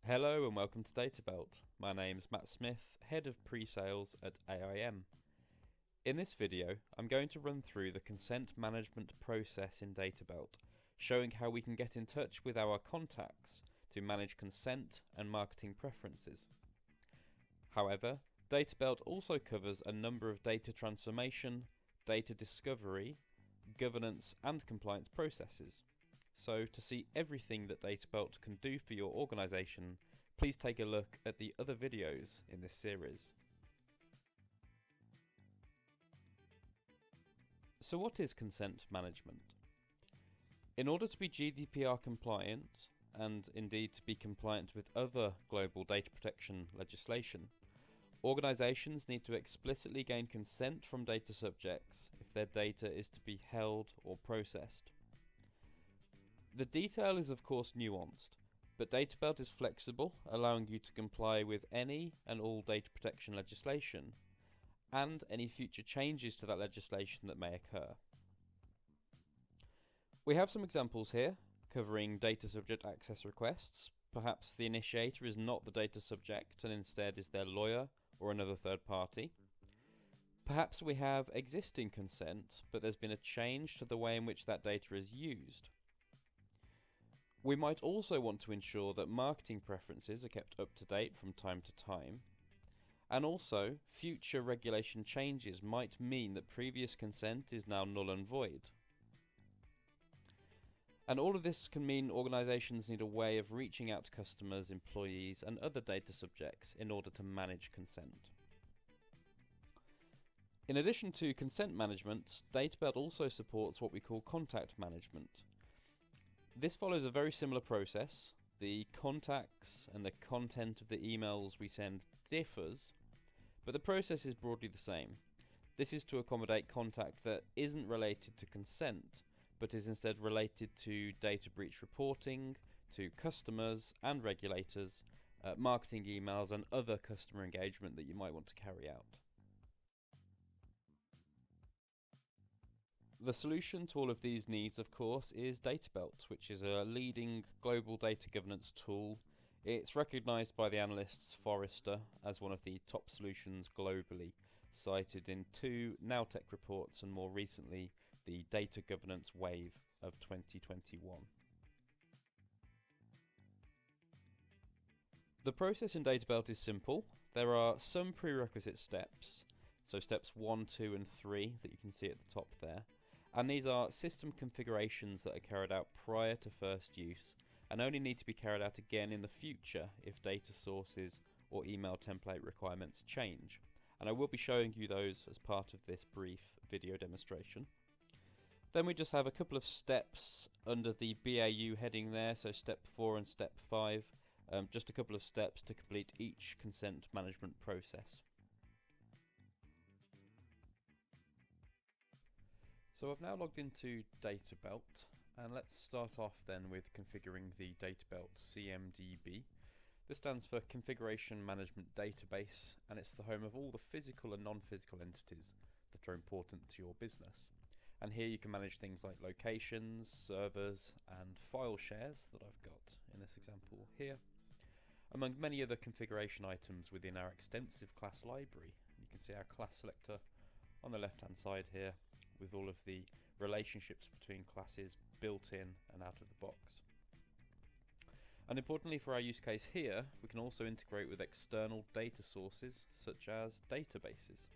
Hello and welcome to DataBelt. My name's Matt Smith, Head of Pre-Sales at AIM. In this video, I'm going to run through the consent management process in DataBelt, showing how we can get in touch with our contacts to manage consent and marketing preferences. However, DataBelt also covers a number of data transformation, data discovery, governance and compliance processes. So to see everything that DataBelt can do for your organization, please take a look at the other videos in this series. So what is consent management? In order to be GDPR compliant, and indeed to be compliant with other global data protection legislation, organizations need to explicitly gain consent from data subjects if their data is to be held or processed. The detail is of course nuanced, but DataBelt is flexible, allowing you to comply with any and all data protection legislation and any future changes to that legislation that may occur. We have some examples here covering data subject access requests. Perhaps the initiator is not the data subject and instead is their lawyer or another third party. Perhaps we have existing consent, but there's been a change to the way in which that data is used. We might also want to ensure that marketing preferences are kept up to date from time to time, and also future regulation changes might mean that previous consent is now null and void. And all of this can mean organizations need a way of reaching out to customers, employees and other data subjects in order to manage consent. In addition to consent management, DataBelt also supports what we call contact management. This follows a very similar process. The contacts and the content of the emails we send differs, but the process is broadly the same. This is to accommodate contact that isn't related to consent, but is instead related to data breach reporting, to customers and regulators, marketing emails and other customer engagement that you might want to carry out. The solution to all of these needs, of course, is DataBelt, which is a leading global data governance tool. It's recognized by the analysts Forrester as one of the top solutions globally, cited in 2 Nowtech reports and more recently the Data Governance Wave of 2021. The process in DataBelt is simple. There are some prerequisite steps, so steps 1, 2 and 3 that you can see at the top there. And these are system configurations that are carried out prior to first use and only need to be carried out again in the future if data sources or email template requirements change. And I will be showing you those as part of this brief video demonstration. Then we just have a couple of steps under the BAU heading there, so step 4 and step 5, just a couple of steps to complete each consent management process. So I've now logged into DataBelt, and let's start off then with configuring the DataBelt CMDB. This stands for Configuration Management Database, and it's the home of all the physical and non-physical entities that are important to your business. And here you can manage things like locations, servers and file shares that I've got in this example here, among many other configuration items within our extensive class library. You can see our class selector on the left hand side here, with all of the relationships between classes built in and out of the box. And importantly for our use case here, we can also integrate with external data sources such as databases.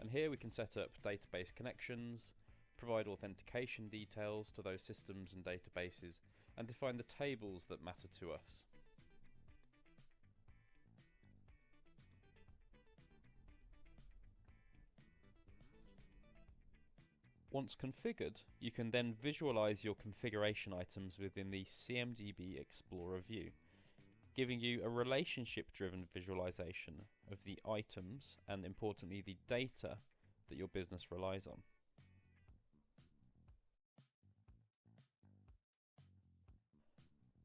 And here we can set up database connections, provide authentication details to those systems and databases, and define the tables that matter to us. Once configured, you can then visualize your configuration items within the CMDB Explorer view, giving you a relationship-driven visualization of the items and, importantly, the data that your business relies on.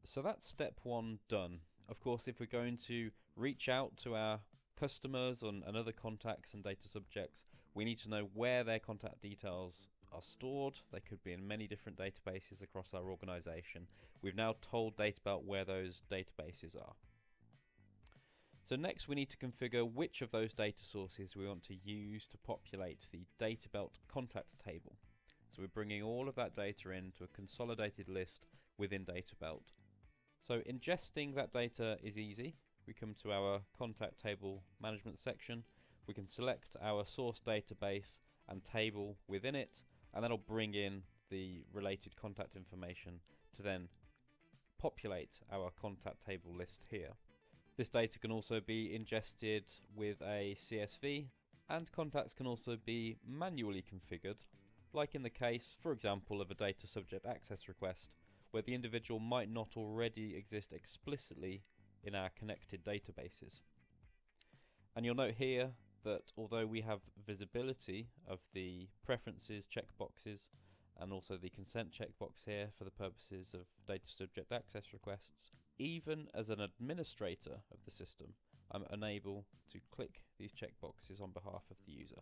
So that's step 1 done. Of course, if we're going to reach out to our customers and other contacts and data subjects, we need to know where their contact details are stored. They could be in many different databases across our organization. We've now told DataBelt where those databases are. So next we need to configure which of those data sources we want to use to populate the DataBelt contact table. So we're bringing all of that data into a consolidated list within DataBelt. So ingesting that data is easy. We come to our contact table management section. We can select our source database and table within it, and that'll bring in the related contact information to then populate our contact table list here. This data can also be ingested with a CSV, and contacts can also be manually configured, like in the case, for example, of a data subject access request, where the individual might not already exist explicitly in our connected databases. And you'll note here that although we have visibility of the preferences checkboxes and also the consent checkbox here for the purposes of data subject access requests, even as an administrator of the system, I'm unable to click these checkboxes on behalf of the user.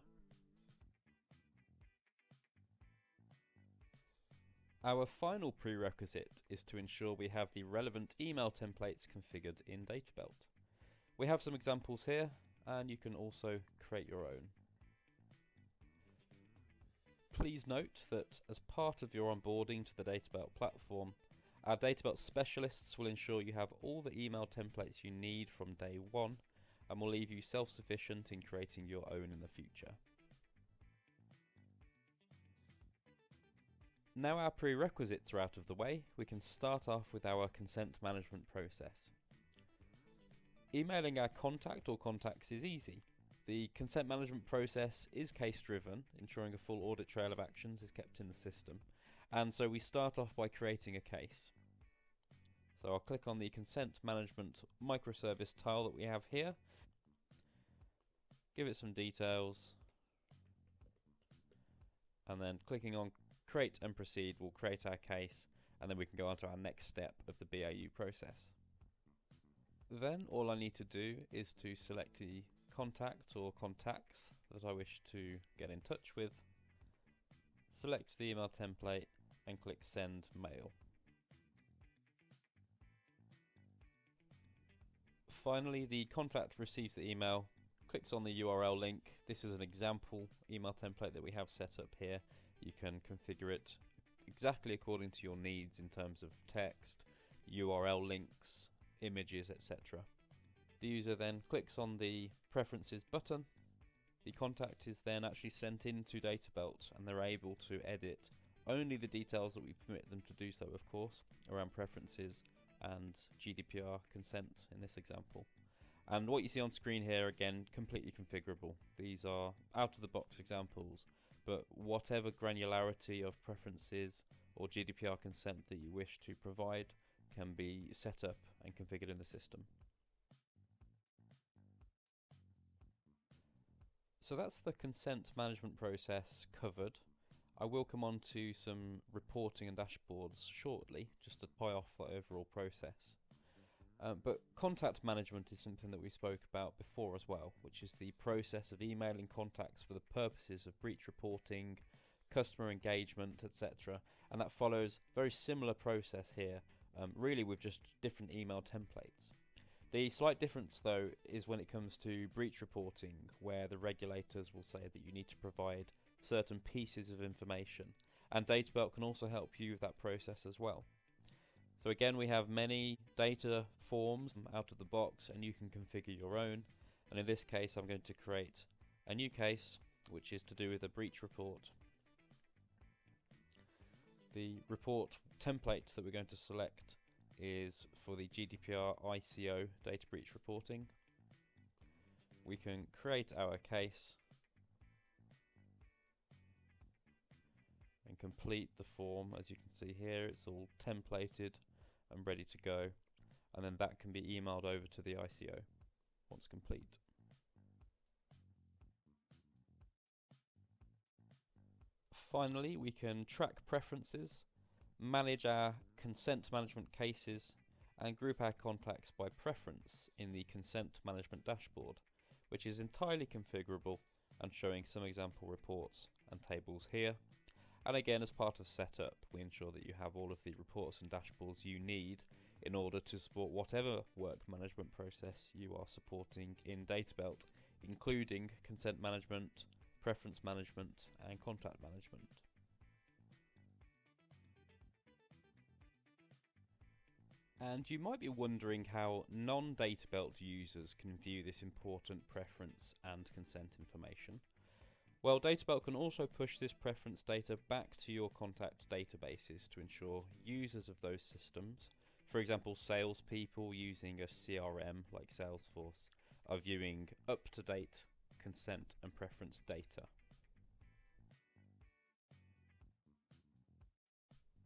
Our final prerequisite is to ensure we have the relevant email templates configured in DataBelt. We have some examples here, and you can also create your own. Please note that as part of your onboarding to the DataBelt platform, our DataBelt specialists will ensure you have all the email templates you need from day one, and will leave you self-sufficient in creating your own in the future. Now our prerequisites are out of the way, we can start off with our consent management process. Emailing our contact or contacts is easy. The consent management process is case-driven, ensuring a full audit trail of actions is kept in the system. And so we start off by creating a case. So I'll click on the consent management microservice tile that we have here, give it some details, and then clicking on Create and Proceed will create our case, and then we can go on to our next step of the BAU process. Then all I need to do is to select the contact or contacts that I wish to get in touch with, select the email template and click Send Mail. Finally, the contact receives the email, clicks on the URL link. This is an example email template that we have set up here. You can configure it exactly according to your needs in terms of text, URL links, images, etc. The user then clicks on the Preferences button. The contact is then actually sent into DataBelt, and they're able to edit only the details that we permit them to do so, of course, around preferences and GDPR consent in this example. And what you see on screen here, again, completely configurable. These are out-of-the-box examples, but whatever granularity of preferences or GDPR consent that you wish to provide can be set up and configured in the system. So that's the consent management process covered. I will come on to some reporting and dashboards shortly, just to tie off the overall process. But contact management is something that we spoke about before as well, which is the process of emailing contacts for the purposes of breach reporting, customer engagement, etc. And that follows a very similar process here, really with just different email templates. The slight difference though is when it comes to breach reporting, where the regulators will say that you need to provide certain pieces of information, and DataBelt can also help you with that process as well. So again, we have many data forms out of the box, and you can configure your own. And in this case, I'm going to create a new case, which is to do with a breach report. The report template that we're going to select is for the GDPR ICO data breach reporting. We can create our case and complete the form. As you can see here, it's all templated and ready to go, and then that can be emailed over to the ICO once complete. Finally, we can track preferences, manage our consent management cases, and group our contacts by preference in the consent management dashboard, which is entirely configurable and showing some example reports and tables here. And again, as part of setup, we ensure that you have all of the reports and dashboards you need in order to support whatever work management process you are supporting in DataBelt, including consent management, preference management, and contact management. And you might be wondering how non-DataBelt users can view this important preference and consent information. Well, DataBelt can also push this preference data back to your contact databases to ensure users of those systems, for example salespeople using a CRM like Salesforce, are viewing up-to-date consent and preference data.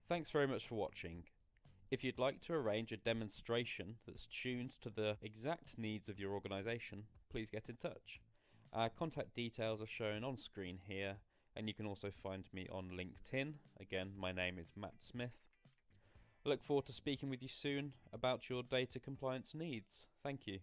Thanks very much for watching. If you'd like to arrange a demonstration that's tuned to the exact needs of your organisation, please get in touch. Our contact details are shown on screen here, and you can also find me on LinkedIn. Again, my name is Matt Smith. I look forward to speaking with you soon about your data compliance needs. Thank you.